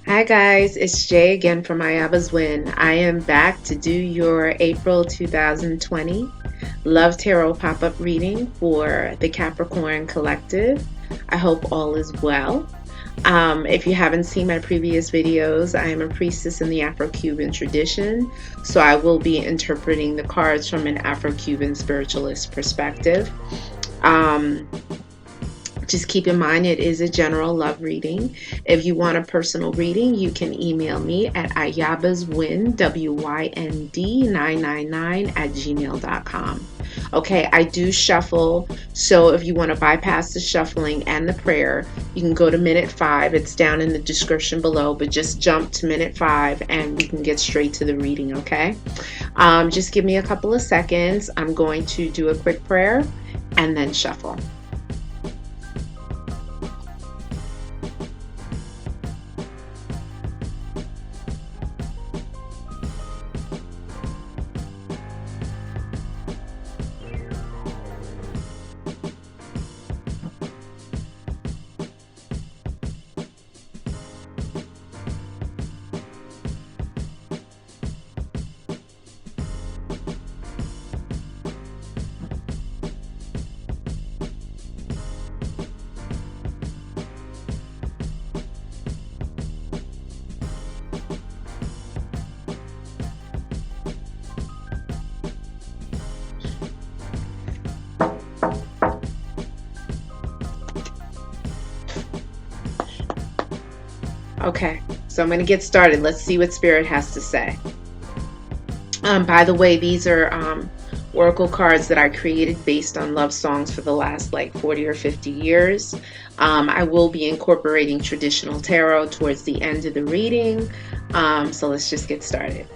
Hi guys, it's Jay again from Ayaba's Win. I am back to do your April 2020 Love Tarot pop-up reading for the Capricorn Collective. I hope all is well. If you haven't seen my previous videos, I am a priestess in the Afro-Cuban tradition, so I will be interpreting the cards from an Afro-Cuban spiritualist perspective. Just keep in mind it is a general love reading. If you want a personal reading, you can email me at ayabaswin, WYND999 @gmail.com. Okay, I do shuffle, so if you want to bypass the shuffling and the prayer, you can go to minute 5. It's down in the description below, but just jump to minute 5 and we can get straight to the reading, okay? Just give me a couple of seconds. I'm going to do a quick prayer and then shuffle. Okay, so I'm going to get started. Let's see what Spirit has to say. By the way, these are oracle cards that I created based on love songs for the last like 40 or 50 years. I will be incorporating traditional tarot towards the end of the reading. So let's just get started.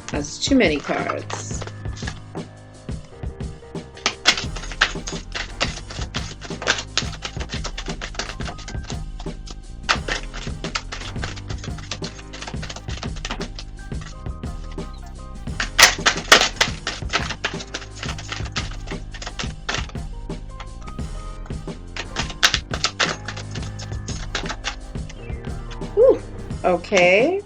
That's too many cards. Whew. Okay.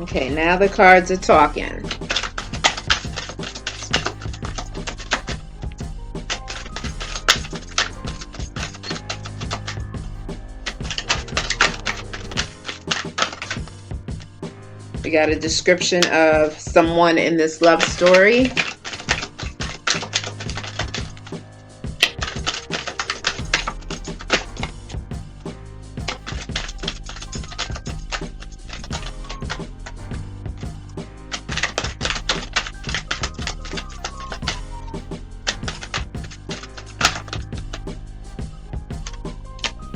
Okay, now the cards are talking. We got a description of someone in this love story.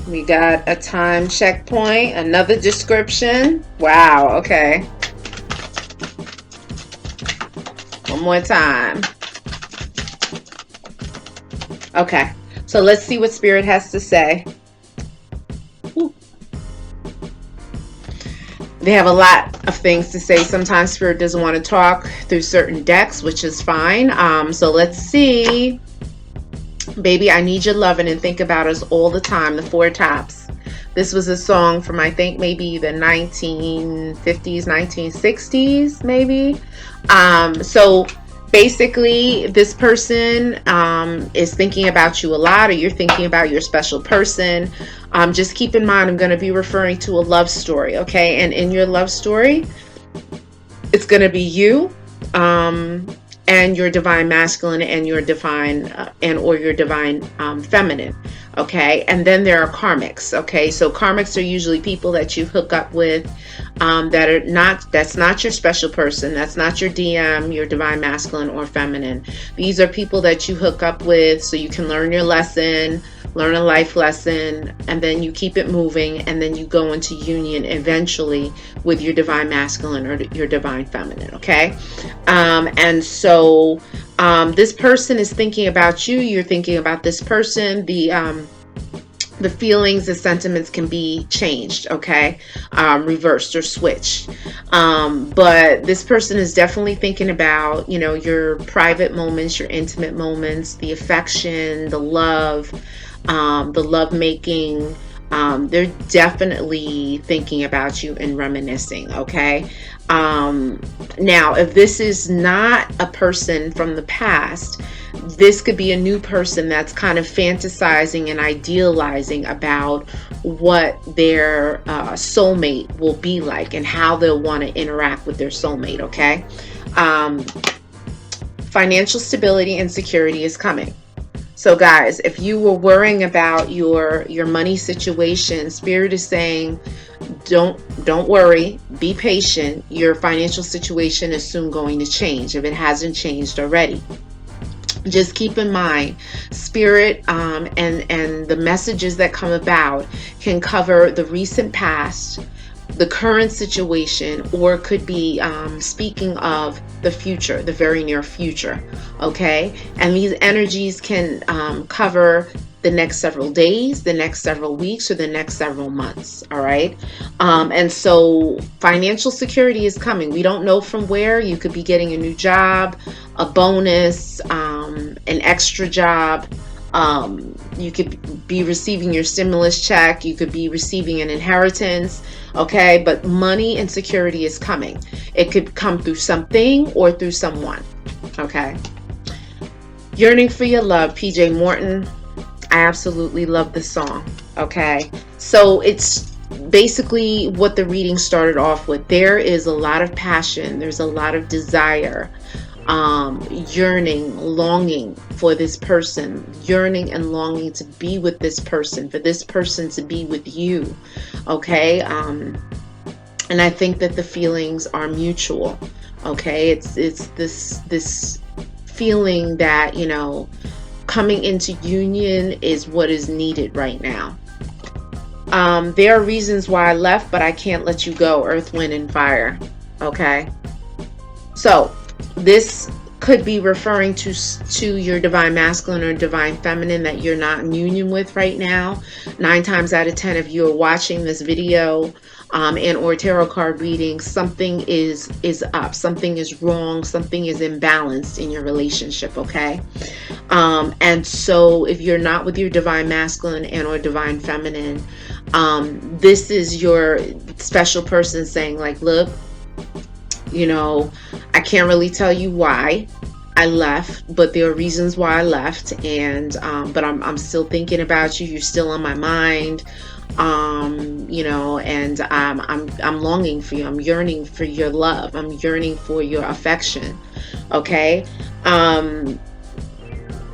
We got a time checkpoint, another description. Wow, okay. more time. Okay, so let's see what Spirit has to say. Ooh. They have a lot of things to say. Sometimes Spirit doesn't want to talk through certain decks, which is fine. So let's see. Baby, I need your loving and think about us all the time. The Four Tops. This was a song from, I think, maybe the 1950s, 1960s, maybe. So basically, this person is thinking about you a lot, or you're thinking about your special person. Just keep in mind, I'm going to be referring to a love story, okay? And in your love story, it's going to be you and your divine masculine and your divine or your divine feminine, okay? And then there are karmics, okay? So karmics are usually people that you hook up with that's not your special person, that's not your DM, your divine masculine or feminine. These are people that you hook up with so you can learn your lesson, learn a life lesson, and then you keep it moving, and then you go into union eventually with your divine masculine or your divine feminine, okay? And so this person is thinking about you, you're thinking about this person. The feelings, the sentiments can be changed, okay? Reversed or switched. But this person is definitely thinking about, you know, your private moments, your intimate moments, the affection, the love making. They're definitely thinking about you and reminiscing, okay? Now, if this is not a person from the past, this could be a new person that's kind of fantasizing and idealizing about what their soulmate will be like and how they'll want to interact with their soulmate, okay? Financial stability and security is coming. So guys, if you were worrying about your money situation, Spirit is saying, don't worry, be patient. Your financial situation is soon going to change if it hasn't changed already. Just keep in mind, Spirit and the messages that come about can cover the recent past, the current situation, or it could be speaking of the future, the very near future, okay? And these energies can cover the next several days, the next several weeks, or the next several months, all right? And so financial security is coming. We don't know from where. You could be getting a new job, a bonus, an extra job. You could be receiving your stimulus check. You could be receiving an inheritance, okay? But money and security is coming. It could come through something or through someone, okay? Yearning for Your Love, PJ Morton. I absolutely love this song, okay? So it's basically what the reading started off with. There is a lot of passion. There's a lot of desire, yearning, longing for this person, yearning and longing to be with this person, for this person to be with you, okay? And I think that the feelings are mutual, okay? It's this feeling that, you know, coming into union is what is needed right now. There are reasons why I left, but I can't let you go, Earth, Wind, and Fire, okay? So this could be referring to your divine masculine or divine feminine that you're not in union with right now. 9 times out of 10 of you are watching this video and or tarot card reading, something is up, something is wrong, something is imbalanced in your relationship, okay? And so if you're not with your divine masculine and or divine feminine, this is your special person saying like, look, you know, I can't really tell you why I left, but there are reasons why I left, and but I'm still thinking about you. You're still on my mind, you know, and I'm longing for you. I'm yearning for your love. I'm yearning for your affection. Okay.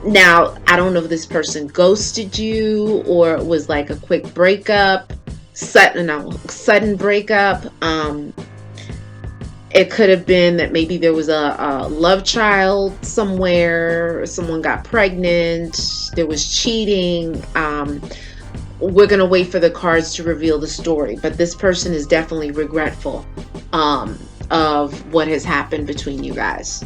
Now I don't know if this person ghosted you or it was like a quick breakup, sudden breakup. It could have been that maybe there was a love child somewhere, someone got pregnant, there was cheating. We're going to wait for the cards to reveal the story, but this person is definitely regretful of what has happened between you guys.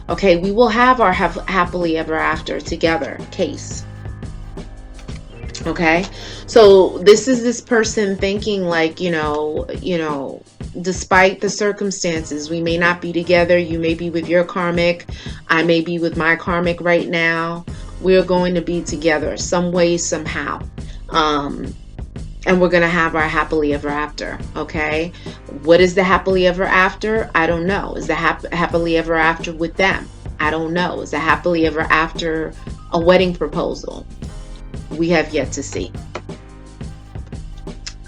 Okay, we will have our happily ever after together case. Okay, so this is this person thinking like, despite the circumstances, we may not be together. You may be with your karmic, I may be with my karmic right now. We're going to be together some way, somehow. And we're going to have our happily ever after. Okay, what is the happily ever after? I don't know. Is the happily ever after with them? I don't know. Is the happily ever after a wedding proposal? We have yet to see.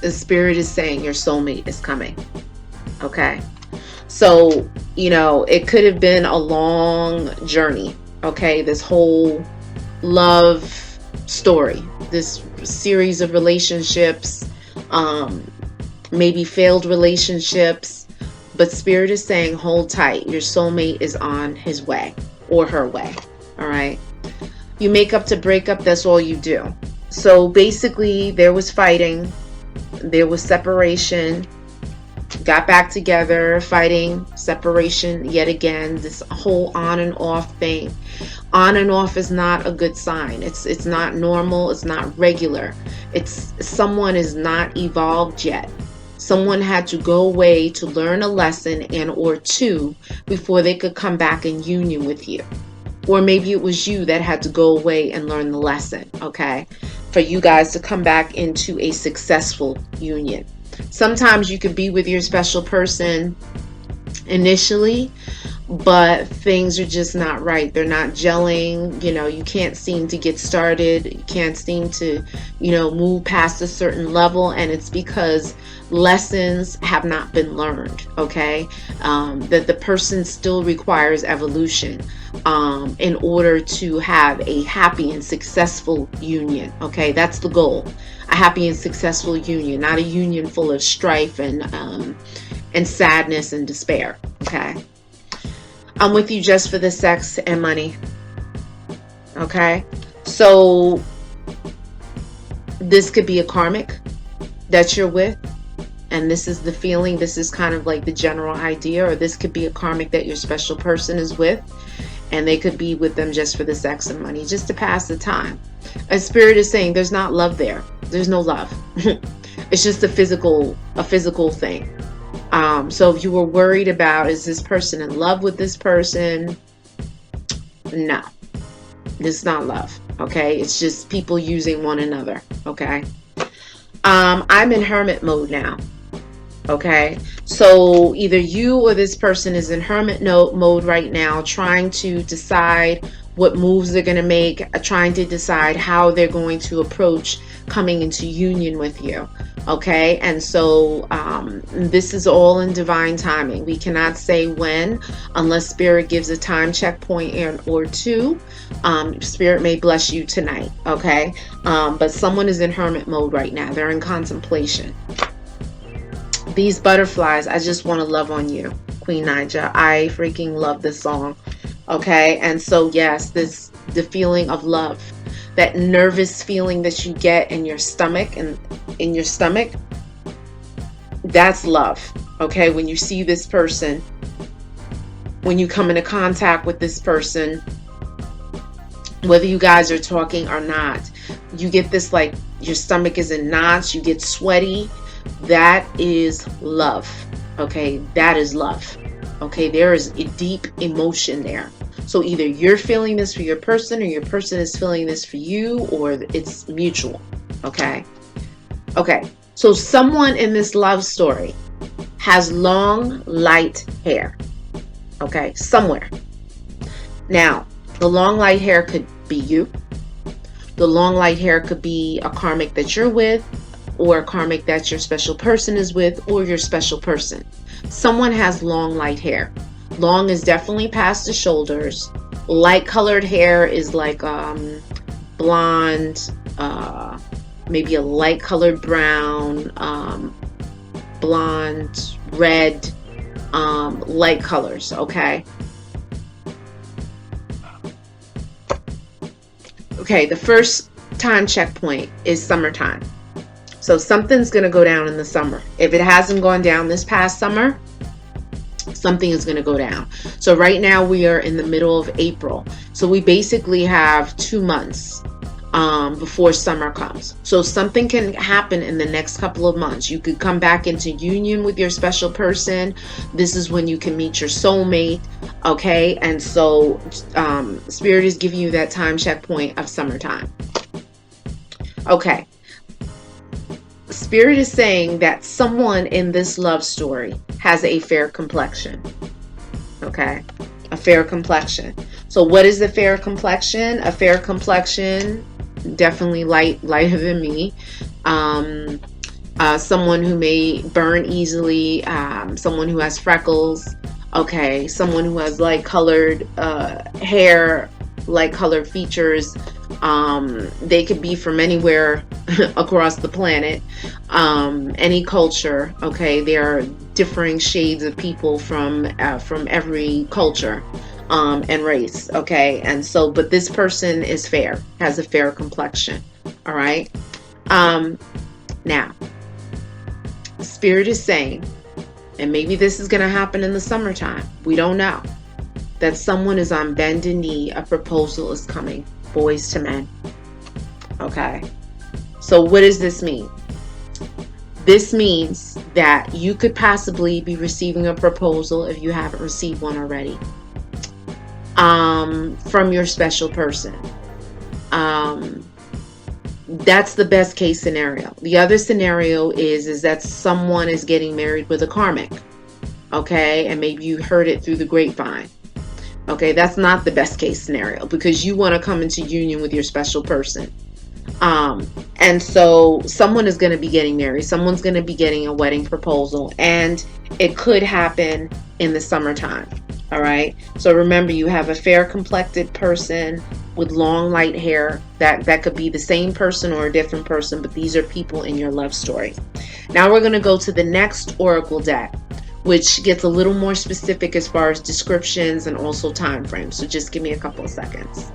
The spirit is saying your soulmate is coming. Okay, so it could have been a long journey. Okay, this whole love story, this series of relationships, maybe failed relationships, but spirit is saying hold tight. Your soulmate is on his way or her way. All right, you make up to break up. That's all you do. So basically there was fighting, there was separation, got back together, fighting, separation yet again, this whole on and off thing. On and off is not a good sign. It's not normal, it's not regular. It's someone is not evolved yet. Someone had to go away to learn a lesson and or two before they could come back in union with you. Or maybe it was you that had to go away and learn the lesson, okay? For you guys to come back into a successful union. Sometimes you could be with your special person initially, but things are just not right. They're not gelling. You can't seem to get started. You can't seem to, move past a certain level. And it's because lessons have not been learned. Okay. That the person still requires evolution in order to have a happy and successful union. Okay. That's the goal. A happy and successful union, not a union full of strife and sadness and despair. Okay. I'm with you just for the sex and money. Okay. So this could be a karmic that you're with. And this is the feeling. This is kind of like the general idea. Or this could be a karmic that your special person is with. And they could be with them just for the sex and money. Just to pass the time. A spirit is saying there's not love there. There's no love. It's just a physical thing. So if you were worried about, is this person in love with this person? No, it's not love. Okay, it's just people using one another. Okay, I'm in hermit mode now. Okay, so either you or this person is in hermit mode right now, trying to decide what moves they're going to make, trying to decide how they're going to approach coming into union with you. Okay, and so this is all in divine timing. We cannot say when unless spirit gives a time checkpoint or two. Spirit may bless you tonight. Okay, but someone is in hermit mode right now. They're in contemplation. These butterflies, I just want to love on you, Queen Naija. I freaking love this song. Okay, and so yes, the feeling of love, that nervous feeling that you get in your stomach and in your stomach, that's love. Okay, when you see this person, when you come into contact with this person, whether you guys are talking or not, you get this, like your stomach is in knots, you get sweaty. That is love. Okay, that is love. Okay, there is a deep emotion there. So either you're feeling this for your person, or your person is feeling this for you, or it's mutual. Okay. Okay, so someone in this love story has long, light hair. Okay, somewhere. Now, the long, light hair could be you. The long, light hair could be a karmic that you're with, or a karmic that your special person is with, or your special person. Someone has long, light hair. Long is definitely past the shoulders. Light colored hair is like blonde, maybe a light colored brown, blonde, red, light colors. Okay. Okay, the first time checkpoint is summertime. So something's going to go down in the summer. If it hasn't gone down this past summer, Something is going to go down. So right now we are in the middle of April. So we basically have 2 months before summer comes. So something can happen in the next couple of months. You could come back into union with your special person. This is when you can meet your soulmate. Okay. And so Spirit is giving you that time checkpoint of summertime. Okay. Spirit is saying that someone in this love story has a fair complexion. Okay. A fair complexion. So what is a fair complexion? A fair complexion, definitely lighter than me. Someone who may burn easily, someone who has freckles, okay, someone who has light colored hair, light colored features. They could be from anywhere across the planet, any culture, okay. There are differing shades of people from every culture and race, okay. And so, but this person is fair, has a fair complexion. All right. Now Spirit is saying, and maybe this is going to happen in the summertime, we don't know, that someone is on bended knee. A proposal is coming, boys to men. Okay. So what does this mean? This means that you could possibly be receiving a proposal, if you haven't received one already, from your special person. That's the best case scenario. The other scenario is that someone is getting married with a karmic. Okay. And maybe you heard it through the grapevine. Okay. That's not the best case scenario, because you want to come into union with your special person. And so someone is going to be getting married. Someone's going to be getting a wedding proposal, and it could happen in the summertime. All right. So remember, you have a fair complected person with long light hair. That could be the same person or a different person, but these are people in your love story. Now we're going to go to the next oracle deck, which gets a little more specific as far as descriptions and also time frames. So just give me a couple of seconds.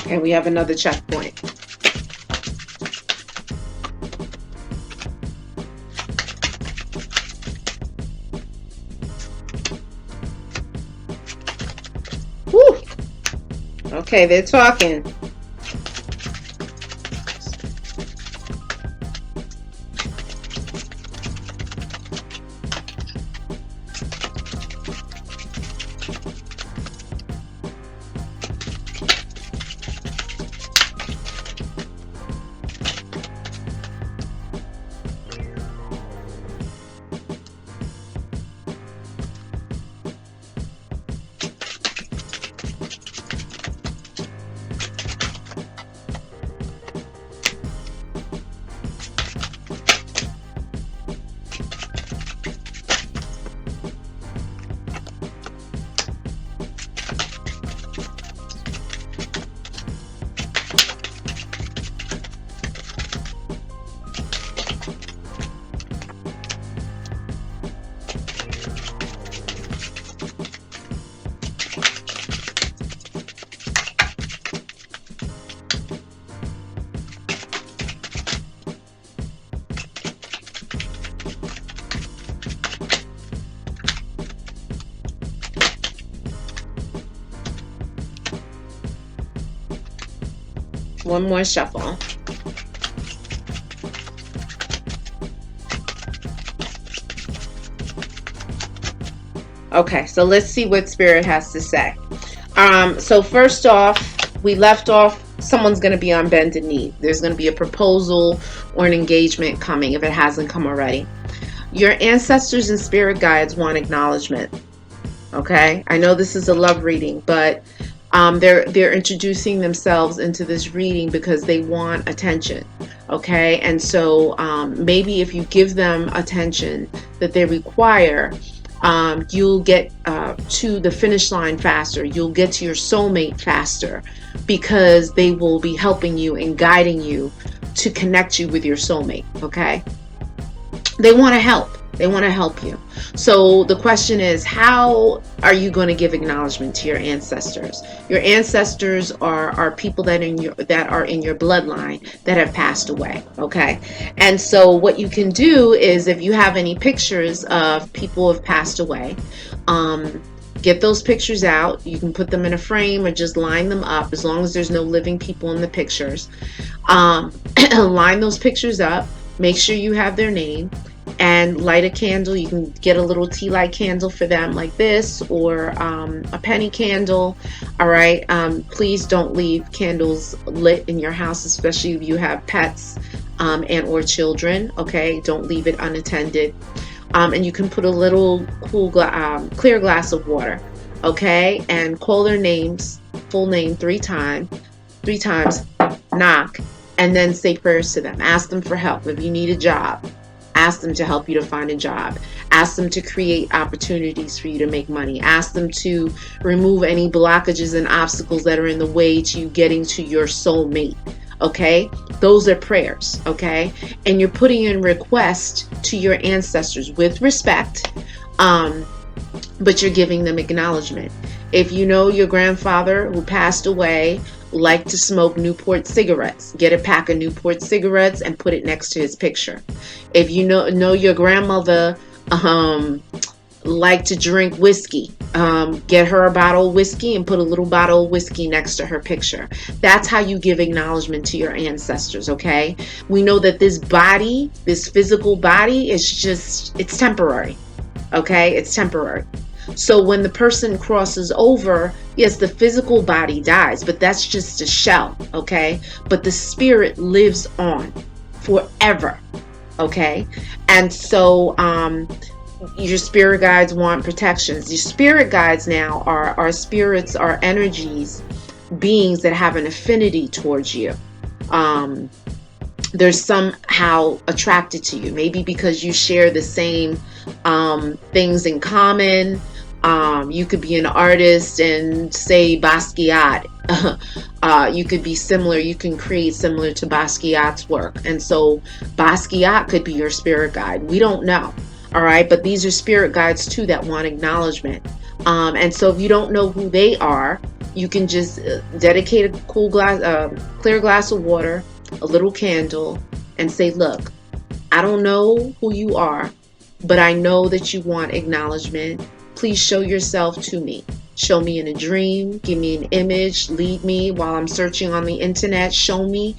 And we have another checkpoint. Woo! Okay, they're talking. One more shuffle. Okay, so let's see what Spirit has to say. So first off, we left off, someone's going to be on bended knee. There's going to be a proposal or an engagement coming if it hasn't come already. Your ancestors and spirit guides want acknowledgement. Okay, I know this is a love reading, but They're introducing themselves into this reading because they want attention. Okay, and so maybe if you give them attention that they require, you'll get to the finish line faster. You'll get to your soulmate faster because they will be helping you and guiding you to connect you with your soulmate. Okay, they want to help. They want to help you. So the question is, how are you going to give acknowledgement to your ancestors? Your ancestors are people that are in your bloodline that have passed away. Okay, and so what you can do is, if you have any pictures of people who have passed away, get those pictures out. You can put them in a frame or just line them up, as long as there's no living people in the pictures. Line those pictures up. Make sure you have their name. And light a candle. You can get a little tea light candle for them like this, or a penny candle. All right, please don't leave candles lit in your house, especially if you have pets and or children. Okay, don't leave it unattended. And you can put a little cool clear glass of water, okay, and call their names, full name, 3 times, knock, and then say prayers to them. Ask them for help. If you need a job, ask them to help you to find a job. Ask them to create opportunities for you to make money. Ask them to remove any blockages and obstacles that are in the way to you getting to your soulmate. Okay? Those are prayers. Okay? And you're putting in request to your ancestors with respect, but you're giving them acknowledgement. If you know your grandfather who passed away liked to smoke Newport cigarettes, get a pack of Newport cigarettes and put it next to his picture. If you know your grandmother liked to drink whiskey, get her a bottle of whiskey and put a little bottle of whiskey next to her picture. That's how you give acknowledgement to your ancestors. Okay, we know that this body, this physical body, it's temporary. Okay, it's temporary. So when the person crosses over, yes, the physical body dies, but that's just a shell, okay? But the spirit lives on forever, okay? And so your spirit guides want protections. Your spirit guides now are spirits, are energies, beings that have an affinity towards you. They're somehow attracted to you, maybe because you share the same things in common. You could be an artist and say Basquiat. You could be similar. You can create similar to Basquiat's work. And so Basquiat could be your spirit guide. We don't know. All right. But these are spirit guides too that want acknowledgement. And so if you don't know who they are, you can just dedicate a clear glass of water, a little candle, and say, look, I don't know who you are, but I know that you want acknowledgement. Please show yourself to me. Show me in a dream. Give me an image. Lead me while I'm searching on the internet. Show me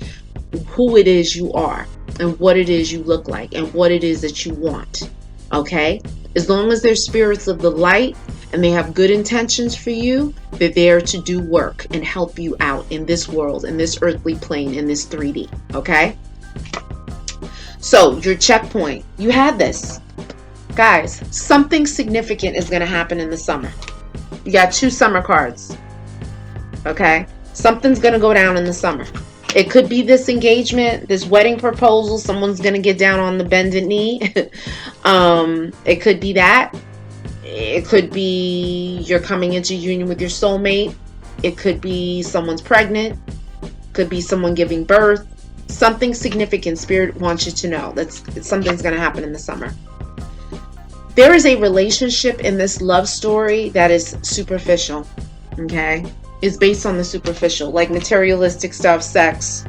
who it is you are and what it is you look like and what it is that you want. Okay? As long as they're spirits of the light and they have good intentions for you, they're there to do work and help you out in this world, in this earthly plane, in this 3D. Okay? So, your checkpoint. You had this. Guys, something significant is going to happen in the summer. You got 2 summer cards. Okay? Something's going to go down in the summer. It could be this engagement, this wedding proposal. Someone's going to get down on the bended knee. It could be that. It could be you're coming into union with your soulmate. It could be someone's pregnant. It could be someone giving birth. Something significant. Spirit wants you to know that something's going to happen in the summer. There is a relationship in this love story that is superficial, okay? It's based on the superficial, like materialistic stuff, sex,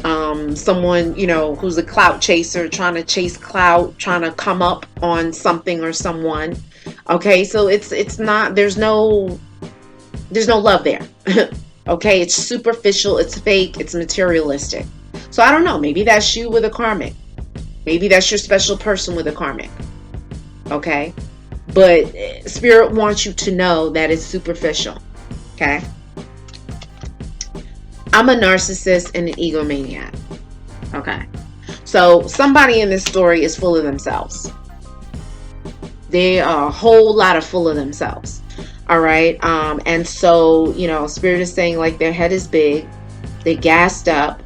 someone, who's a clout chaser, trying to chase clout, trying to come up on something or someone, okay? So it's not, there's no love there, okay? It's superficial, it's fake, it's materialistic. So I don't know, maybe that's you with a karmic. Maybe that's your special person with a karmic. Okay, but spirit wants you to know that it's superficial. Okay, I'm a narcissist and an egomaniac. Okay, so somebody in this story is full of themselves. They are a whole lot of full of themselves. All right. And so, Spirit is saying like their head is big, they gassed up,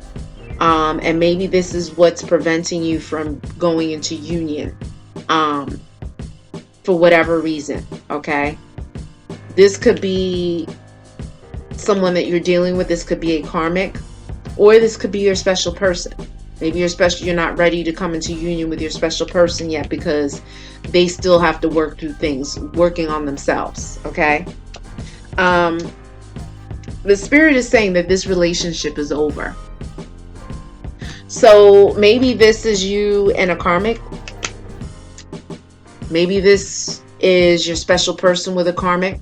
and maybe this is what's preventing you from going into union, for whatever reason. Okay. This could be someone that you're dealing with. This could be a karmic, or this could be your special person. Maybe you're not ready to come into union with your special person yet because they still have to work through things, working on themselves. Okay. The Spirit is saying that this relationship is over. So maybe this is you and a karmic. Maybe this is your special person with a karmic.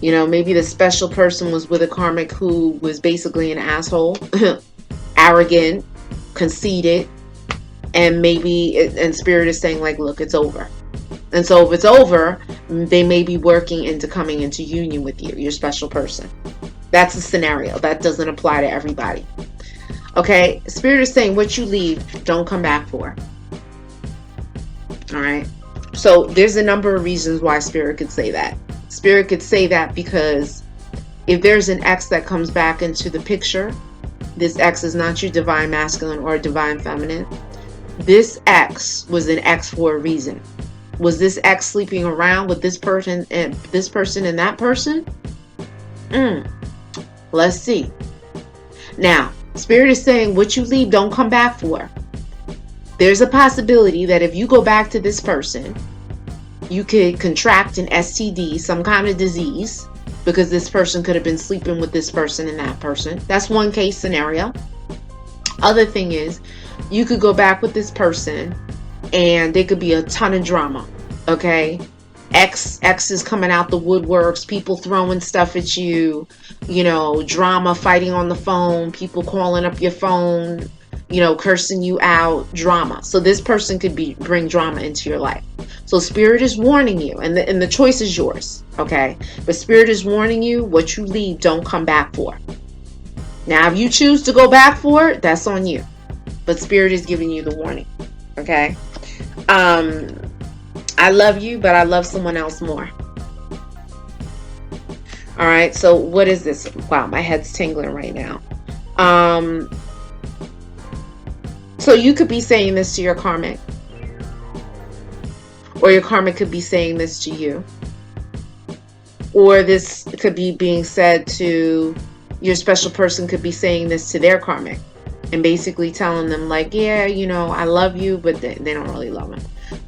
Maybe the special person was with a karmic who was basically an asshole, arrogant, conceited, and Spirit is saying like, look, it's over. And so if it's over, they may be working into coming into union with you, your special person. That's a scenario. That doesn't apply to everybody. Okay, Spirit is saying what you leave, don't come back for. All right. So there's a number of reasons why Spirit could say that. Spirit could say that because if there's an ex that comes back into the picture, this ex is not your divine masculine or divine feminine. This ex was an ex for a reason. Was this ex sleeping around with this person and that person? Let's see. Now, Spirit is saying what you leave, don't come back for. There's a possibility that if you go back to this person, you could contract an STD, some kind of disease, because this person could have been sleeping with this person and that person. That's one case scenario. Other thing is, you could go back with this person and there could be a ton of drama. Okay? X is coming out the woodworks, people throwing stuff at you, drama, fighting on the phone, people calling up your phone, cursing you out, drama. So this person could bring drama into your life. So Spirit is warning you, and the choice is yours, okay? But Spirit is warning you, what you leave, don't come back for. Now, if you choose to go back for it, that's on you. But Spirit is giving you the warning, okay? I love you, but I love someone else more. All right, so what is this? Wow, my head's tingling right now. So you could be saying this to your karmic, or your karmic could be saying this to you, or this could be being said to your special person, could be saying this to their karmic and basically telling them like, yeah, I love you, but they don't really love him,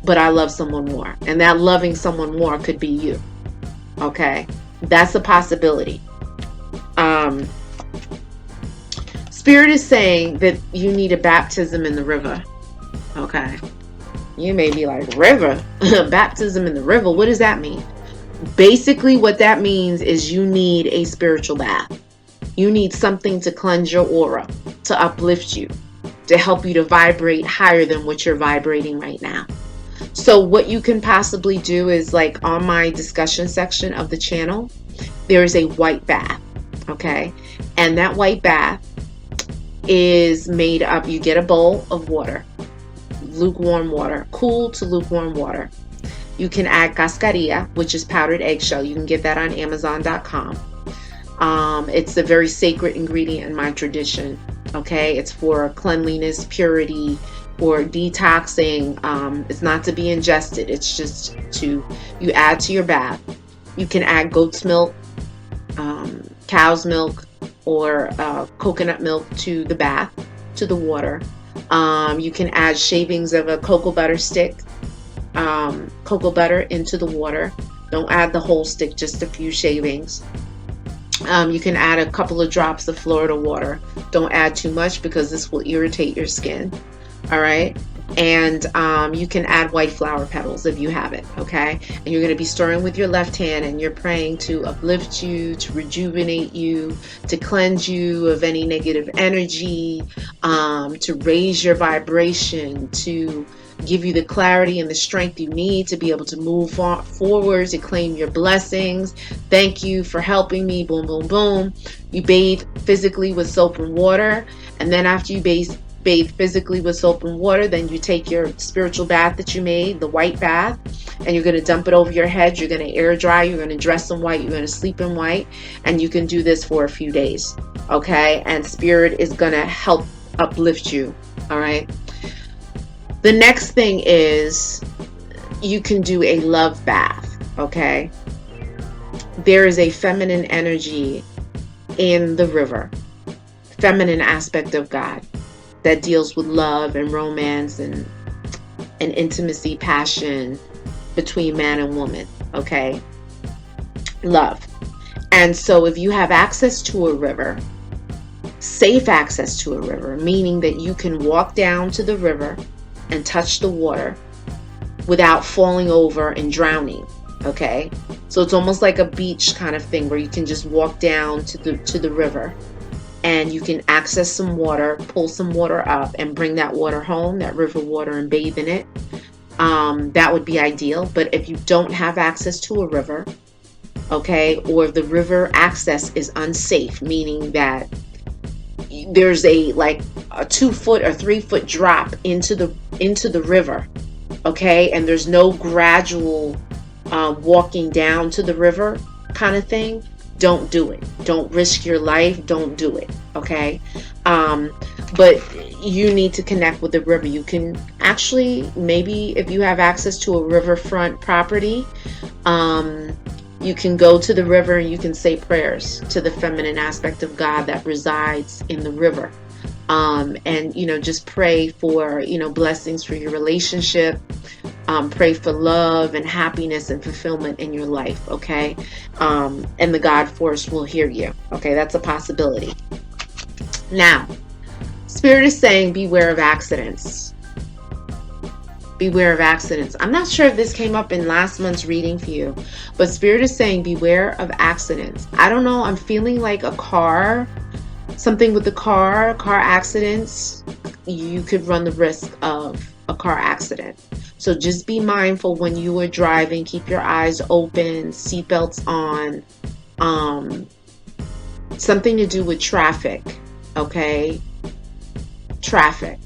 but I love someone more. And that loving someone more could be you. Okay, that's a possibility. Spirit is saying that you need a baptism in the river. Okay. You may be like, river? Baptism in the river? What does that mean? Basically, what that means is you need a spiritual bath. You need something to cleanse your aura, to uplift you, to help you to vibrate higher than what you're vibrating right now. So what you can possibly do is, like, on my discussion section of the channel, there is a white bath. Okay. And that white bath is made up, you get a bowl of water, lukewarm water, cool to lukewarm water. You can add cascarilla, which is powdered eggshell. You can get that on Amazon.com. It's a very sacred ingredient in my tradition. Okay, it's for cleanliness, purity, or detoxing. It's not to be ingested. It's just you add to your bath. You can add goat's milk, cow's milk, or coconut milk to the bath, to the water. You can add shavings of a cocoa butter stick, cocoa butter into the water. Don't add the whole stick, just a few shavings. You can add a couple of drops of Florida water. Don't add too much because this will irritate your skin. All right. And you can add white flower petals if you have it. Okay. And you're going to be stirring with your left hand, and you're praying to uplift you, to rejuvenate you, to cleanse you of any negative energy, to raise your vibration, to give you the clarity and the strength you need to be able to move forward, to claim your blessings. Thank you for helping me. Boom, boom, boom. You bathe physically with soap and water. And then after you bathe bathe physically with soap and water. Then you take your spiritual bath that you made, the white bath, and you're going to dump it over your head. You're going to air dry. You're going to dress in white. You're going to sleep in white. And you can do this for a few days. Okay? And spirit is going to help uplift you. All right? The next thing is you can do a love bath. Okay? There is a feminine energy in the river, feminine aspect of God that deals with love and romance and intimacy, passion between man and woman. Okay? Love. And so if you have access to a river, safe access to a river, meaning that you can walk down to the river and touch the water without falling over and drowning. Okay, so it's almost like a beach kind of thing where you can just walk down to the river and you can access some water, pull some water up and bring that water home, that river water, and bathe in it. That would be ideal. But if you don't have access to a river, okay, or if the river access is unsafe, meaning that there's a 2-foot or 3-foot drop into the river, okay, and there's no gradual walking down to the river kind of thing, don't do it. Don't risk your life. Don't do it. Okay. But you need to connect with the river. You can actually, maybe if you have access to a riverfront property, you can go to the river and you can say prayers to the feminine aspect of God that resides in the river. And, just pray for, blessings for your relationship. Pray for love and happiness and fulfillment in your life, okay? And the God force will hear you, okay? That's a possibility. Now, Spirit is saying beware of accidents. Beware of accidents. I'm not sure if this came up in last month's reading for you, but Spirit is saying beware of accidents. I don't know, I'm feeling like something with the car accidents. You could run the risk of a car accident. So just be mindful when you are driving. Keep your eyes open, seatbelts on. Something to do with traffic, okay? Traffic,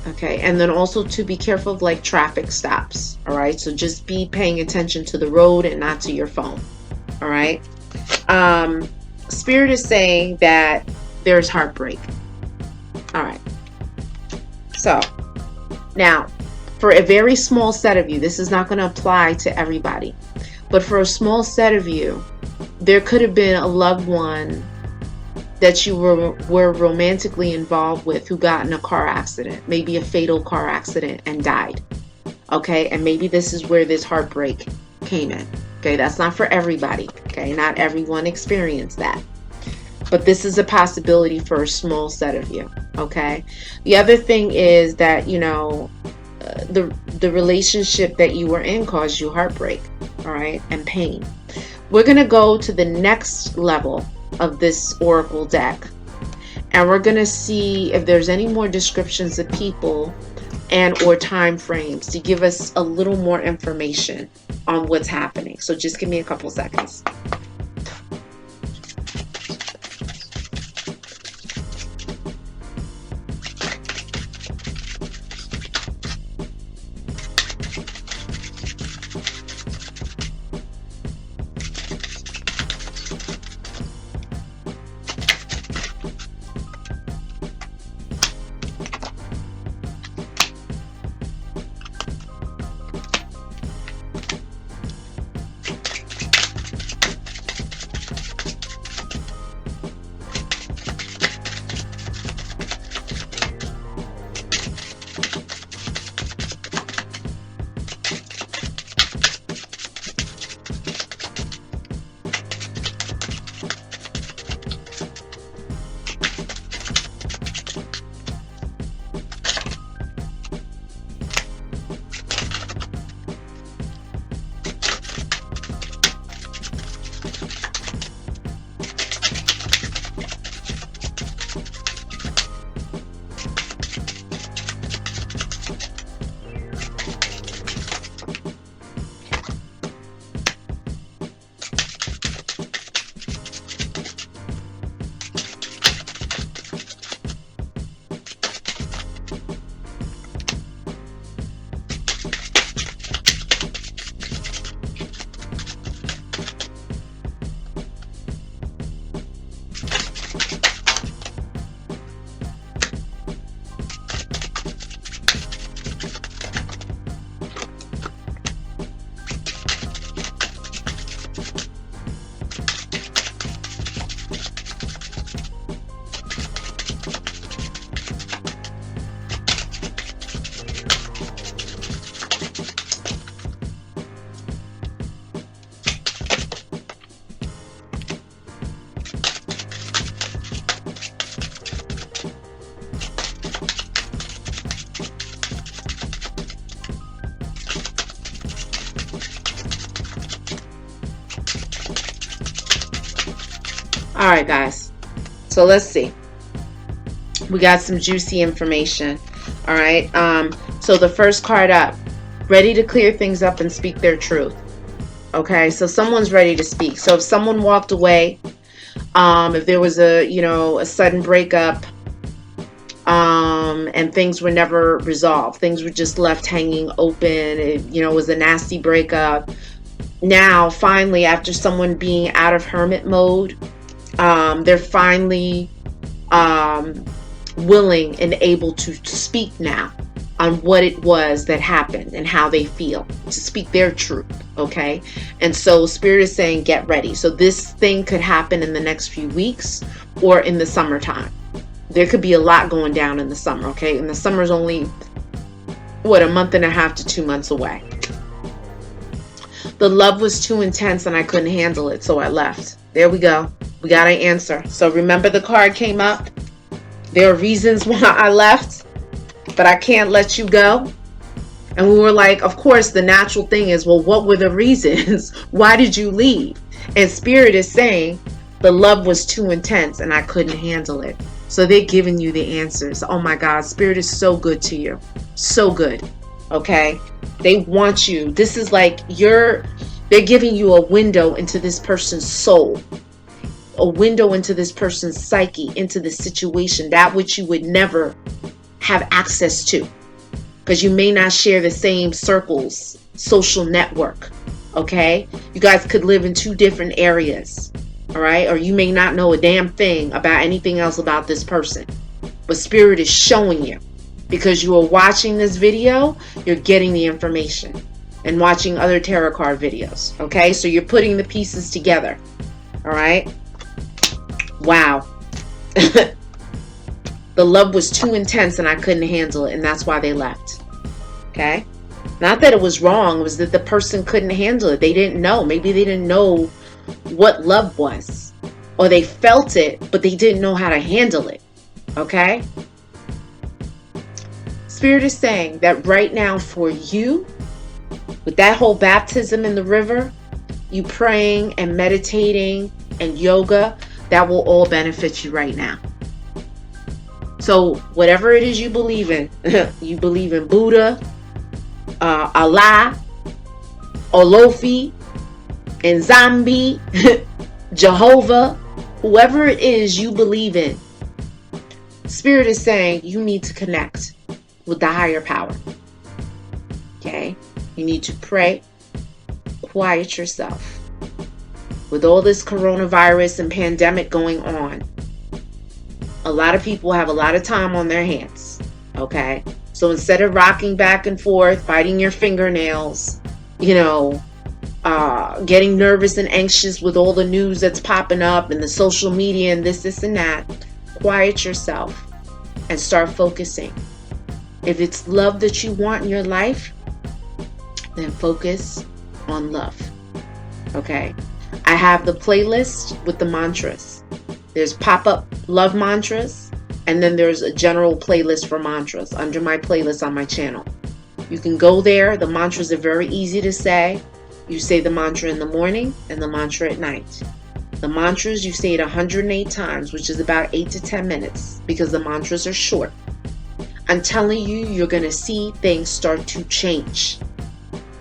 okay? And then also to be careful of traffic stops, all right? So just be paying attention to the road and not to your phone, all right? Spirit is saying that there's heartbreak, all right? So now, for a very small set of you, this is not going to apply to everybody, but for a small set of you, there could have been a loved one that you were romantically involved with who got in a car accident, maybe a fatal car accident, and died. Okay, and maybe this is where this heartbreak came in. Okay, that's not for everybody. Okay, not everyone experienced that. But this is a possibility for a small set of you. Okay, the other thing is that, the relationship that you were in caused you heartbreak, all right, and pain. We're going to go to the next level of this oracle deck, and we're going to see if there's any more descriptions of people and or time frames to give us a little more information on what's happening. So just give me a couple seconds. All right, guys. So let's see. We got some juicy information. All right. So the first card up, ready to clear things up and speak their truth. Okay. So someone's ready to speak. So if someone walked away, if there was a sudden breakup, and things were never resolved, things were just left hanging open. It was a nasty breakup. Now, finally, after someone being out of hermit mode, they're finally willing and able to speak now on what it was that happened and how they feel, to speak their truth. Okay. And so Spirit is saying, get ready. So this thing could happen in the next few weeks or in the summertime. There could be a lot going down in the summer. Okay. And the summer's only, a month and a half to 2 months away. The love was too intense and I couldn't handle it, so I left. There we go. We got an answer. So remember, the card came up. There are reasons why I left, but I can't let you go. And we were like, of course, the natural thing is, well, what were the reasons? Why did you leave? And Spirit is saying the love was too intense and I couldn't handle it. So they're giving you the answers. Oh my God, Spirit is so good to you. So good. Okay. They want you. This is like they're giving you a window into this person's soul, a window into this person's psyche, into the situation, that which you would never have access to because you may not share the same circles, social network. Okay. You guys could live in two different areas. All right. Or you may not know a damn thing about anything else about this person, but Spirit is showing you. Because you are watching this video, you're getting the information and watching other tarot card videos. Okay, so you're putting the pieces together. All right. Wow. The love was too intense and I couldn't handle it. And that's why they left. Okay. Not that it was wrong. It was that the person couldn't handle it. They didn't know. Maybe they didn't know what love was. Or they felt it, but they didn't know how to handle it. Okay. Spirit is saying that right now for you, with that whole baptism in the river, you praying and meditating and yoga, that will all benefit you right now. So whatever it is you believe in, you believe in Buddha, Allah, Olofi, and Zombie, Jehovah, whoever it is you believe in, Spirit is saying you need to connect with the higher power. Okay? You need to pray, quiet yourself. With all this coronavirus and pandemic going on, a lot of people have a lot of time on their hands. Okay? So instead of rocking back and forth, biting your fingernails, getting nervous and anxious with all the news that's popping up and the social media and this and that, quiet yourself and start focusing. If it's love that you want in your life, then focus on love. Okay? I have the playlist with the mantras. There's pop-up love mantras, and then there's a general playlist for mantras under my playlist on my channel. You can go there. The mantras are very easy to say. You say the mantra in the morning and the mantra at night. The mantras, you say it 108 times, which is about 8 to 10 minutes because the mantras are short. I'm telling you, you're going to see things start to change.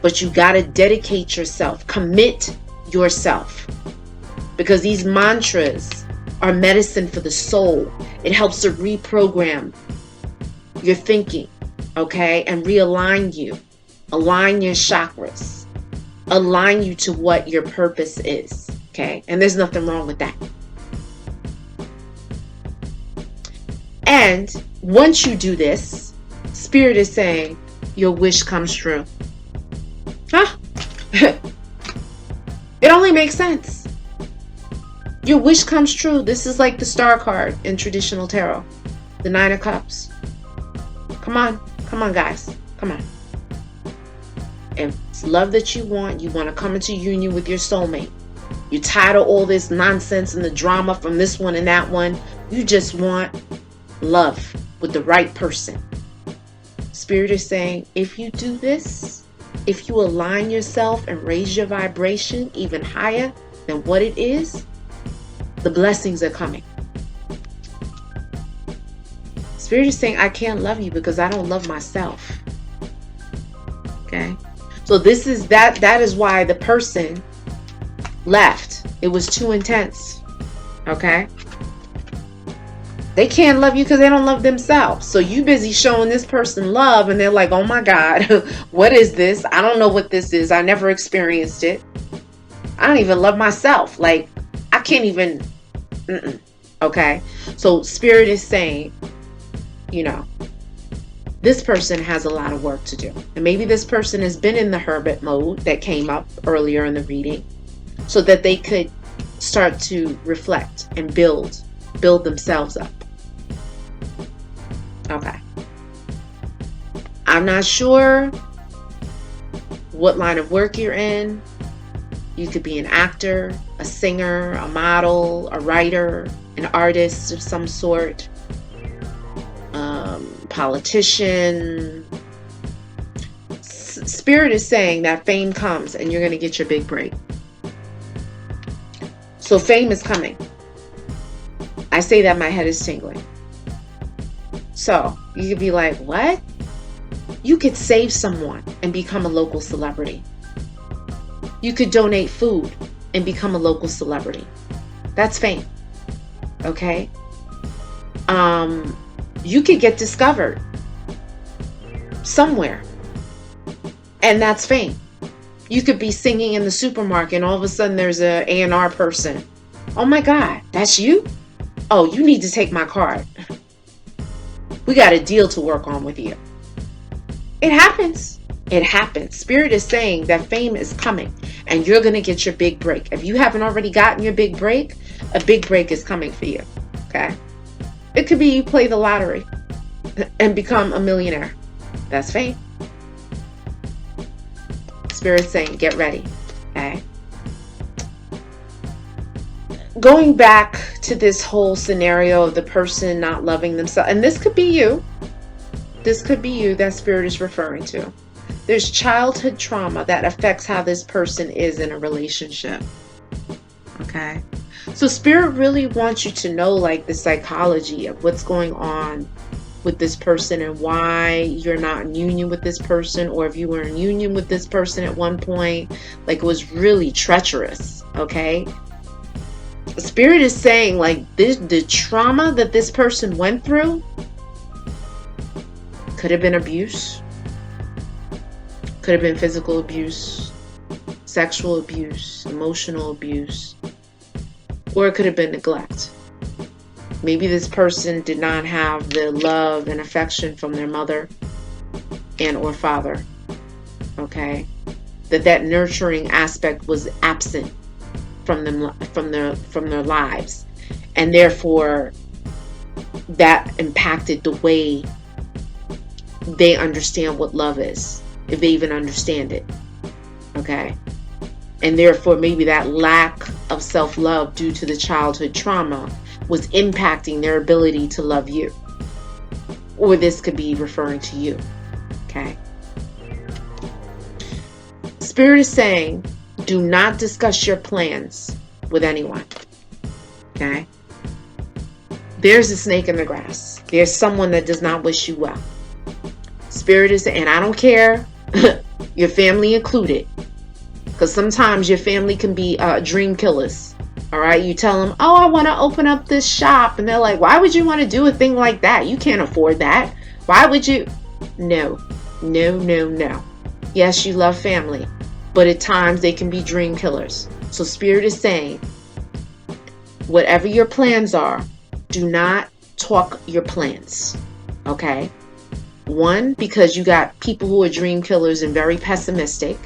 But you got to dedicate yourself, commit yourself. Because these mantras are medicine for the soul. It helps to reprogram your thinking, okay? And realign you. Align your chakras. Align you to what your purpose is, okay? And there's nothing wrong with that. And once you do this, Spirit is saying your wish comes true. Huh? It only makes sense. Your wish comes true. This is like the star card in traditional tarot. The 9 of Cups. Come on. Come on, guys. Come on. If it's love that you want to come into union with your soulmate. You're tired of all this nonsense and the drama from this one and that one. You just want love with the right person. Spirit is saying, if you do this, if you align yourself and raise your vibration even higher than what it is, The blessings are coming. Spirit is saying, I can't love you because I don't love myself. Okay? So this is that is why the person left. It was too intense. Okay? They can't love you because they don't love themselves. So you busy showing this person love and they're like, oh my God, what is this? I don't know what this is. I never experienced it. I don't even love myself. Like, I can't even. Okay? So Spirit is saying, you know, this person has a lot of work to do. And maybe this person has been in the hermit mode that came up earlier in the reading so that they could start to reflect and build themselves up. Okay. I'm not sure what line of work you're in. You could be an actor, a singer, a model, a writer, an artist of some sort, politician. Spirit is saying that fame comes and you're going to get your big break. So fame is coming. I say that my head is tingling. So you could be like, what? You could save someone and become a local celebrity. You could donate food and become a local celebrity. That's fame. Okay? You could get discovered somewhere. And that's fame. You could be singing in the supermarket and all of a sudden there's a A&R person. Oh my God, that's you? Oh, you need to take my card. We got a deal to work on with you. It happens. It happens. Spirit is saying that fame is coming and you're going to get your big break. If you haven't already gotten your big break, a big break is coming for you. Okay? It could be you play the lottery and become a millionaire. That's fame. Spirit saying, get ready. Okay? Going back to this whole scenario of the person not loving themselves, and this could be you. This could be you that Spirit is referring to. There's childhood trauma that affects how this person is in a relationship. Okay? So Spirit really wants you to know, like, the psychology of what's going on with this person and why you're not in union with this person, or if you were in union with this person at one point, like it was really treacherous. Okay? Spirit is saying, like, the trauma that this person went through could have been abuse, could have been physical abuse, sexual abuse, emotional abuse, or it could have been neglect. Maybe this person did not have the love and affection from their mother and or father. Okay? That nurturing aspect was absent from them, from their lives, and therefore that impacted the way they understand what love is, if they even understand it. Okay? And therefore maybe that lack of self-love due to the childhood trauma was impacting their ability to love you. Or this could be referring to you. Okay? Spirit is saying, do not discuss your plans with anyone. Okay? There's a snake in the grass. There's someone that does not wish you well. Spirit is saying, and I don't care, your family included. Because sometimes your family can be dream killers. All right? You tell them, oh, I want to open up this shop. And they're like, why would you want to do a thing like that? You can't afford that. Why would you? No. No, no, no. Yes, you love family. But at times they can be dream killers. So Spirit is saying, whatever your plans are, do not talk your plans. Okay? One, because you got people who are dream killers and very pessimistic.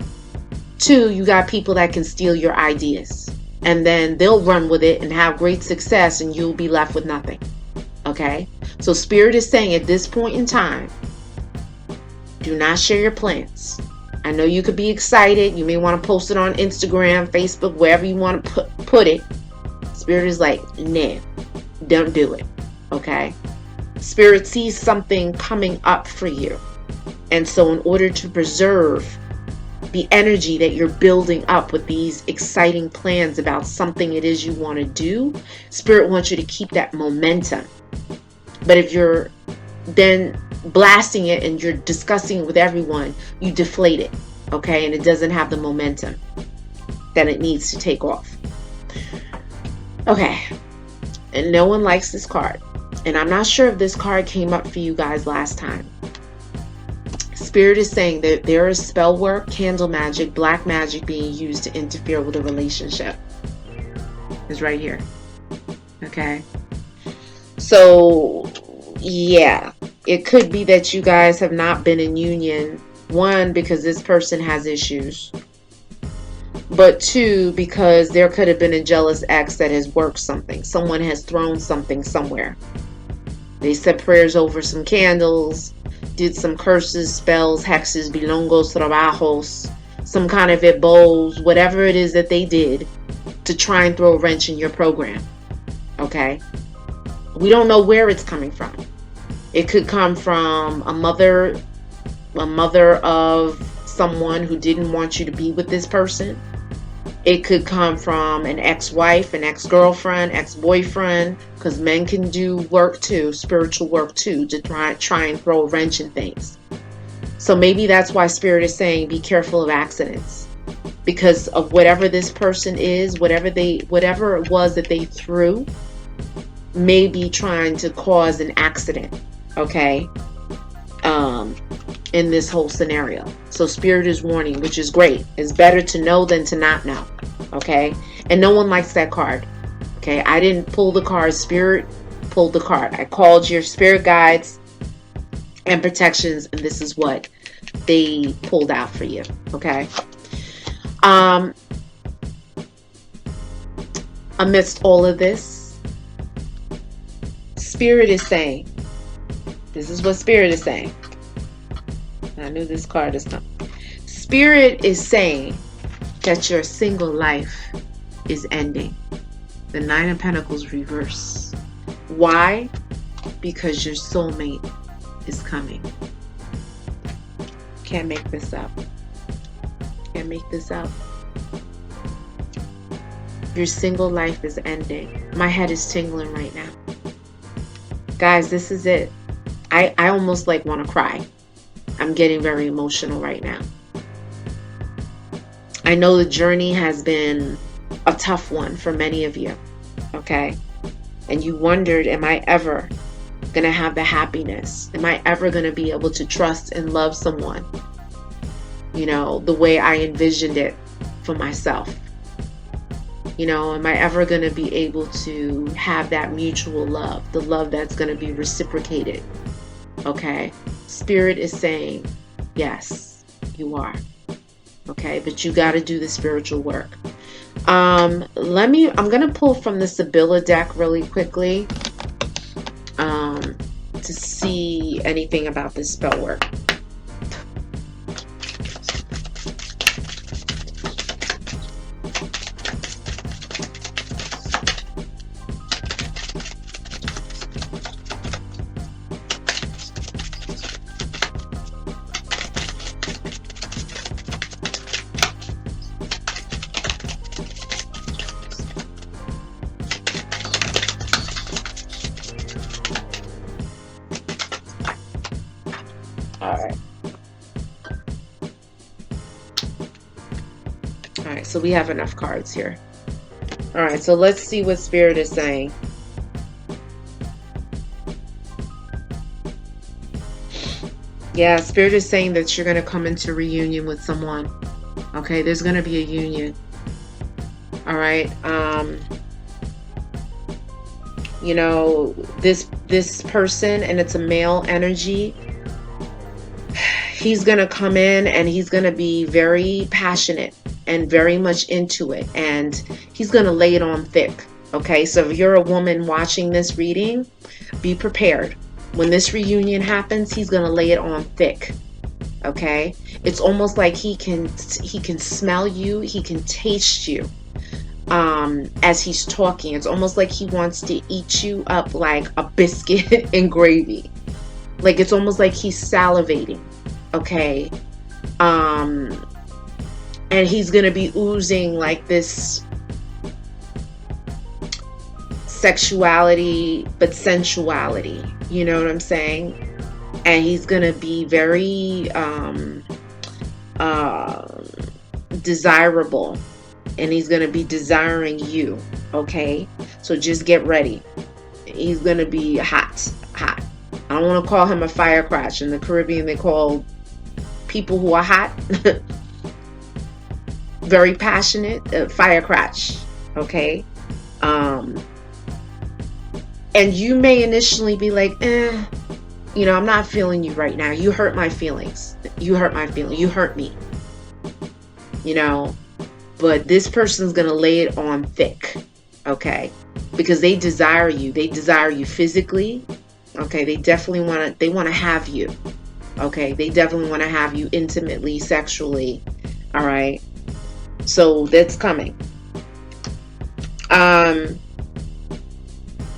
Two, you got people that can steal your ideas. And then they'll run with it and have great success and you'll be left with nothing. Okay? So Spirit is saying at this point in time, do not share your plans. I know you could be excited. You may want to post it on Instagram, Facebook, wherever you want to put it. Spirit is like, nah, don't do it. Okay? Spirit sees something coming up for you. And so in order to preserve the energy that you're building up with these exciting plans about something it is you want to do, Spirit wants you to keep that momentum. But if you're then blasting it and you're discussing it with everyone, you deflate it, okay? And it doesn't have the momentum that it needs to take off. Okay, and no one likes this card. And I'm not sure if this card came up for you guys last time. Spirit is saying that there is spell work, candle magic, black magic being used to interfere with a relationship. It's right here. Okay. So, yeah. It could be that you guys have not been in union. One, because this person has issues. But two, because there could have been a jealous ex that has worked something. Someone has thrown something somewhere. They said prayers over some candles, did some curses, spells, hexes, bilongos, trabajos, some kind of ebos, whatever it is that they did to try and throw a wrench in your program. Okay? We don't know where it's coming from. It could come from a mother of someone who didn't want you to be with this person. It could come from an ex-wife, an ex-girlfriend, ex-boyfriend, because men can do work too, spiritual work too, to try and throw a wrench in things. So maybe that's why Spirit is saying be careful of accidents, because of whatever this person is, whatever it was that they threw, may be trying to cause an accident, okay, in this whole scenario. So Spirit is warning, which is great. It's better to know than to not know, okay? And no one likes that card, okay? I didn't pull the card. Spirit pulled the card. I called your spirit guides and protections, and this is what they pulled out for you, okay? Amidst all of this, Spirit is saying, this is what Spirit is saying. I knew this card is coming. Spirit is saying that your single life is ending. The Nine of Pentacles reverse. Why? Because your soulmate is coming. Can't make this up. Can't make this up. Your single life is ending. My head is tingling right now. Guys, this is it. I almost like want to cry. I'm getting very emotional right now. I know the journey has been a tough one for many of you, okay? And you wondered, am I ever going to have the happiness? Am I ever going to be able to trust and love someone, you know, the way I envisioned it for myself? You know, am I ever going to be able to have that mutual love, the love that's going to be reciprocated? Okay? Spirit is saying, yes, you are. Okay? But you got to do the spiritual work. I'm going to pull from the Sibylla deck really quickly to see anything about this spell work. Alright, so we have enough cards here. Alright, so let's see what Spirit is saying. Yeah, Spirit is saying that you're going to come into reunion with someone. Okay, there's going to be a union. Alright, you know, this person, and it's a male energy, he's going to come in and he's going to be very passionate and very much into it, and he's going to lay it on thick. Okay, so if you're a woman watching this reading, be prepared. When this reunion happens, he's going to lay it on thick. Okay, it's almost like he can smell you, he can taste you as he's talking. It's almost like he wants to eat you up like a biscuit and gravy. Like it's almost like he's salivating. Okay, and he's going to be oozing like this sexuality, but sensuality. You know what I'm saying? And he's going to be very desirable, and he's going to be desiring you. Okay, so just get ready. He's going to be hot. I don't want to call him a firecrotch. In the Caribbean, they call people who are hot very passionate, firecrotch. Okay, and you may initially be like, I'm not feeling you right now. You hurt my feelings. You hurt me. But this person's going to lay it on thick. Okay, because they desire you. They desire you physically. Okay, they definitely want to have you. Okay, they definitely want to have you intimately, sexually. All right, so that's coming.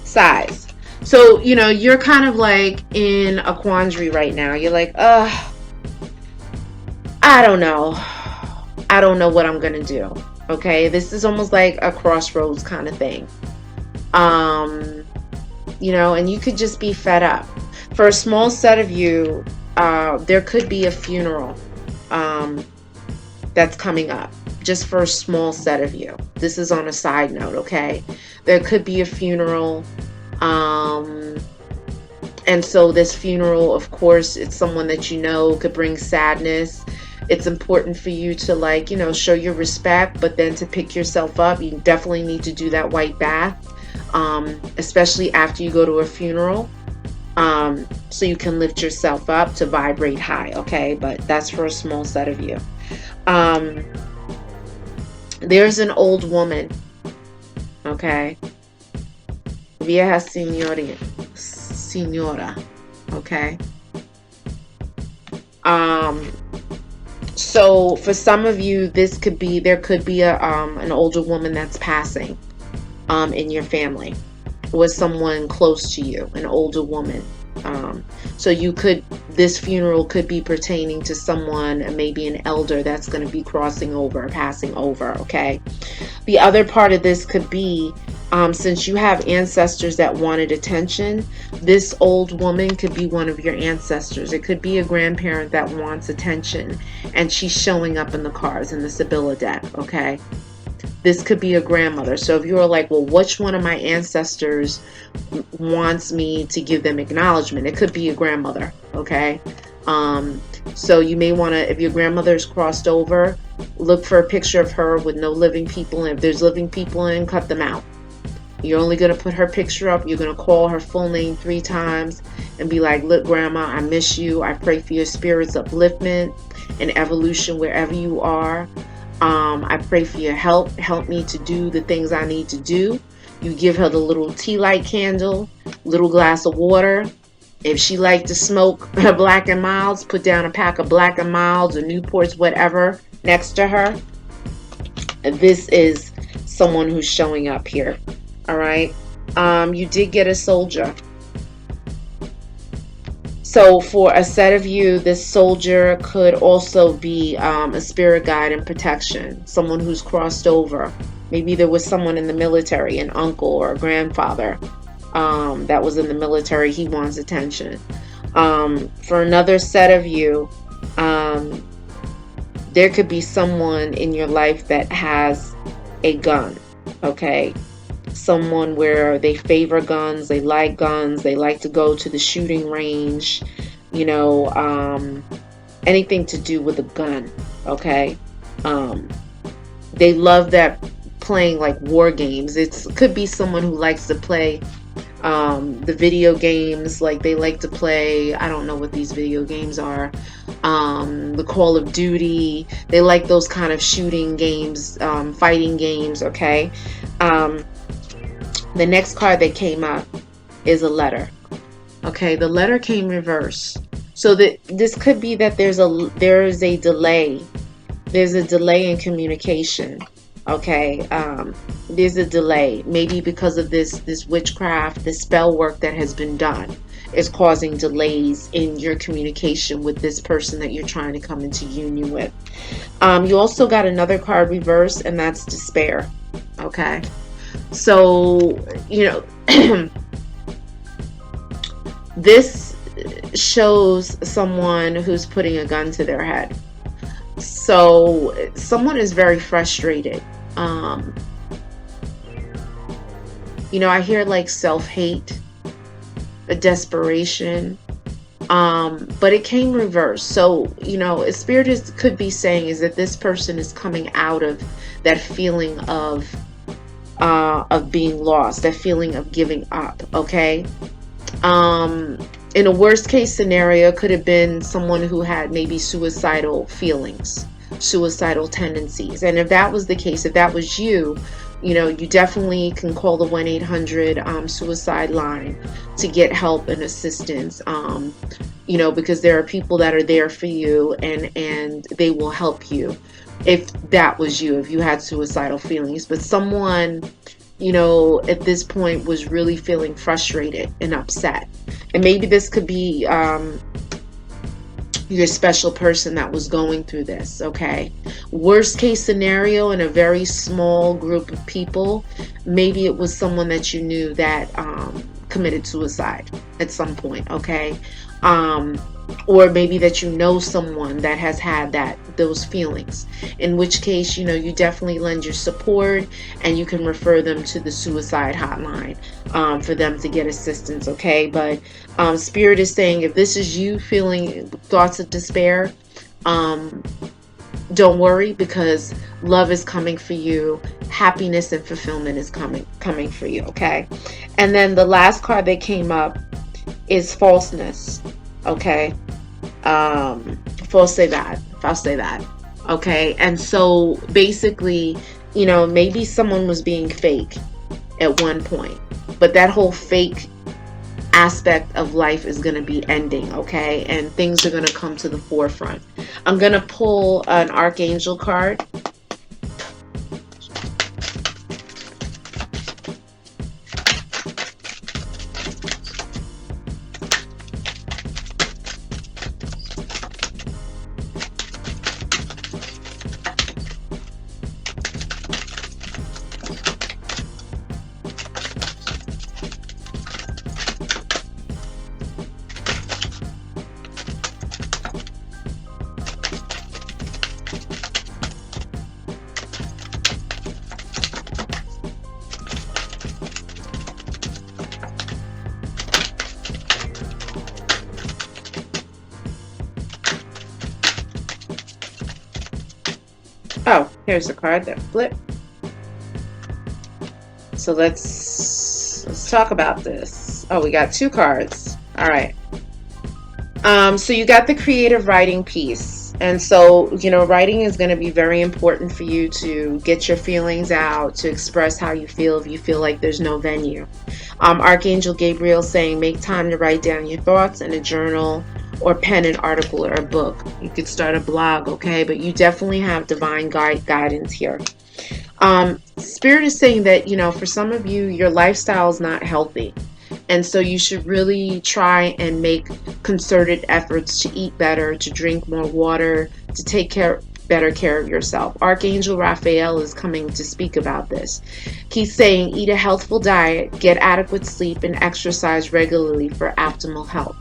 Size. So, you're kind of like in a quandary right now. You're like, I don't know. I don't know what I'm going to do. Okay, this is almost like a crossroads kind of thing. And you could just be fed up. For a small set of you, there could be a funeral that's coming up. Just for a small set of you. This is on a side note, okay? There could be a funeral. And so this funeral, of course, it's someone that could bring sadness. It's important for you to show your respect, but then to pick yourself up, you definitely need to do that white bath, especially after you go to a funeral, so you can lift yourself up to vibrate high, okay? But that's for a small set of you. There's an old woman, okay? Vieja señora, okay? So for some of you, there could be an older woman that's passing in your family, with someone close to you, an older woman. So this funeral could be pertaining to someone, maybe an elder that's going to be passing over, okay? The other part of this could be, since you have ancestors that wanted attention, this old woman could be one of your ancestors. It could be a grandparent that wants attention, and she's showing up in the cards in the Sibylla deck, okay? This could be a grandmother. So if you're like, well, which one of my ancestors wants me to give them acknowledgement? It could be a grandmother, okay? So you may want to, if your grandmother's crossed over, look for a picture of her with no living people in. If there's living people in, cut them out. You're only going to put her picture up. You're going to call her full name 3 times and be like, look, Grandma, I miss you. I pray for your spirit's upliftment and evolution wherever you are. I pray for your help. Help me to do the things I need to do. You give her the little tea light candle, little glass of water. If she likes to smoke Black and Milds, put down a pack of Black and Milds or Newports, whatever, next to her. This is someone who's showing up here. All right. You did get a soldier. So for a set of you, this soldier could also be a spirit guide and protection, someone who's crossed over. Maybe there was someone in the military, an uncle or a grandfather that was in the military. He wants attention. For another set of you, there could be someone in your life that has a gun, okay? Someone where they favor guns, they like to go to the shooting range, anything to do with a gun, okay? They love that, playing like war games. It could be someone who likes to play the video games, like they like to play, I don't know what these video games are, the Call of Duty. They like those kind of shooting games, fighting games, okay? The next card that came up is a letter. Okay, the letter came reversed. So this could be that there is a delay. There's a delay in communication. Okay, there's a delay, maybe because of this witchcraft, this spell work that has been done is causing delays in your communication with this person that you're trying to come into union with. You also got another card reversed, and that's despair. Okay, so this shows someone who's putting a gun to their head. So someone is very frustrated. um I hear like self-hate, a desperation, but it came reversed. So a spirit could be saying is that this person is coming out of that feeling of being lost, that feeling of giving up. Okay. In a worst case scenario, could have been someone who had maybe suicidal feelings, suicidal tendencies. And if that was the case, if that was you, you definitely can call the 1-800 suicide line to get help and assistance. Because there are people that are there for you, and they will help you if that was you, if you had suicidal feelings. But someone at this point was really feeling frustrated and upset. And maybe this could be your special person that was going through this. Okay. Worst case scenario, in a very small group of people, maybe it was someone that you knew that committed suicide at some point. Okay. Or maybe that someone that has had those feelings, in which case you definitely lend your support, and you can refer them to the suicide hotline for them to get assistance. Okay. But spirit is saying, if this is you feeling thoughts of despair, don't worry, because love is coming for you, happiness and fulfillment is coming for you. Okay. And then the last card that came up is falseness. Okay. Falsedad. Okay. And so basically, maybe someone was being fake at one point, but that whole fake aspect of life is going to be ending. Okay. And things are going to come to the forefront. I'm going to pull an Archangel card. Oh, here's the card that flipped. So let's talk about this. Oh, we got two cards. All right. So you got the creative writing piece. And so, writing is going to be very important for you to get your feelings out, to express how you feel if you feel like there's no venue. Archangel Gabriel saying, make time to write down your thoughts in a journal, or pen an article or a book. You could start a blog, okay? But you definitely have divine guidance here. Spirit is saying that, for some of you, your lifestyle is not healthy. And so you should really try and make concerted efforts to eat better, to drink more water, to take better care of yourself. Archangel Raphael is coming to speak about this. He's saying, eat a healthful diet, get adequate sleep, and exercise regularly for optimal health.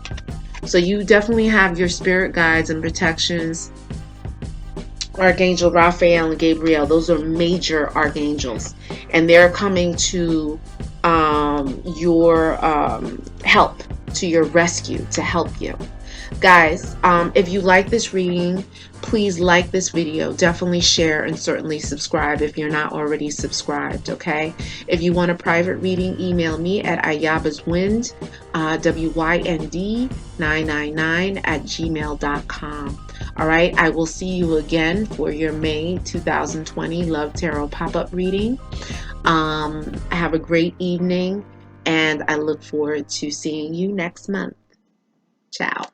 So you definitely have your spirit guides and protections. Archangel Raphael and Gabriel, those are major archangels, and they're coming to your help, to your rescue, to help you. Guys, if you like this reading, please like this video, definitely share, and certainly subscribe if you're not already subscribed. Okay, if you want a private reading, email me at ayabaswind, WYND999 @gmail.com. All right, I will see you again for your May 2020 Love Tarot pop-up reading. Have a great evening, and I look forward to seeing you next month. Ciao.